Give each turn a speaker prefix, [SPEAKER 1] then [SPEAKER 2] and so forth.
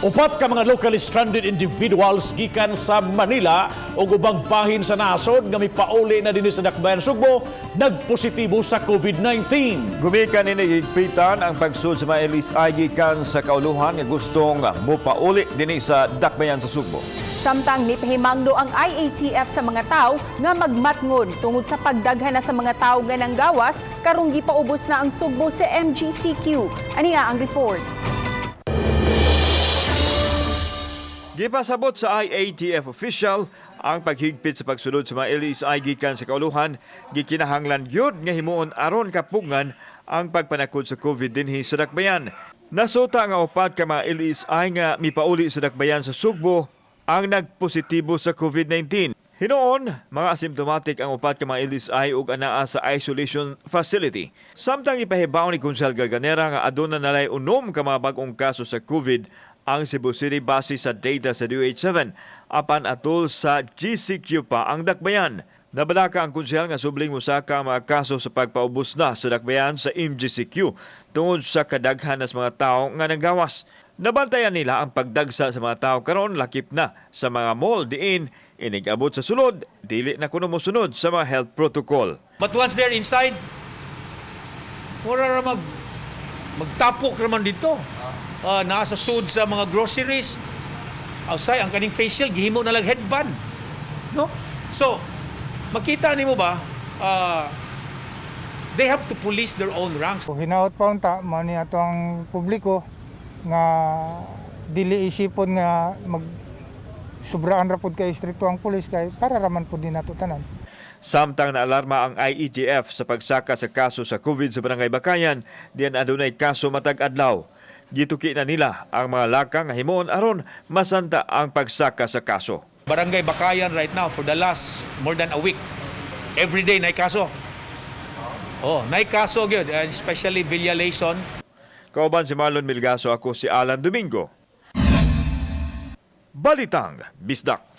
[SPEAKER 1] Upat ka mga locally stranded individuals gikan sa Manila o ubang bahin sa nasod nga mipauli na dinhi sa Dakbayan Sugbo nagpositibo sa COVID-19.
[SPEAKER 2] Gumikan ini higpitan ang pagsud sa mga LSI gikan sa kauluhan nga gustong mopauli dinhi sa Dakbayan sa Sugbo.
[SPEAKER 3] Samtang nipahimangno ang IATF sa mga tao nga magmatngon tungod sa pagdaghan na sa mga tao nga nanggawas karong gipaubos na ang Sugbo sa MGCQ. Aniya ang report.
[SPEAKER 2] Gipasabot sa IATF official ang paghigpit sa pagsulod sa mga LSI gikan sa kauluhan gikinahanglan gyud nga himuon aron kapungan ang pagpanakod sa COVID dinhi sa Dakbayan. Nasota nga upat ka mga LSI nga mipauli sa Dakbayan sa Sugbo ang nagpositibo sa COVID-19. Hinoon, mga asymptomatic ang upat ka mga LSI ug anaa sa isolation facility. Samtang ipahibaw ni Konsel Garganera nga aduna nalay unom ka mga bag-ong kaso sa COVID ang Cebu City base sa data sa DOH7 apan atol sa GCQ pa ang Dakbayan. Nabalaka ang konsehal nga subling mosaka ang mga kaso sa pagpaubos na sa Dakbayan sa MGCQ tungod sa kadaghan sa mga tao nga nanggawas. Nabantayan nila ang pagdagsa sa mga tao karon lakip na sa mga mall diin inigabot sa sulod dili na kuno mosunod sa mga health protocol.
[SPEAKER 4] But once they're inside, wala na magtapok naman dito. Nasa sud sa mga groceries. Outside, ang kaning facial, gihimo na lang headband. No? So, makita nimo ba, they have to police their own ranks.
[SPEAKER 5] So, hinaot pa unta, mani ato ang publiko nga dili isipon nga mag sobraan ra pud kay strikto ang pulis kay para raman pud din nato tanan.
[SPEAKER 2] Samtang naalarma ang IATF sa pagsaka sa kaso sa COVID sa Barangay Bakayan, diyan adunay kaso matag adlaw. Gituki na nila ang mga lakang nga himuon aron masanta ang pagsaka sa kaso.
[SPEAKER 4] Barangay Bakayan right now for the last more than a week. Every day nay kaso. Nay kaso gyud, especially Villa Layson.
[SPEAKER 2] Kauban si Marlon Milgaso, ako si Alan Domingo. Balitang Bisdak.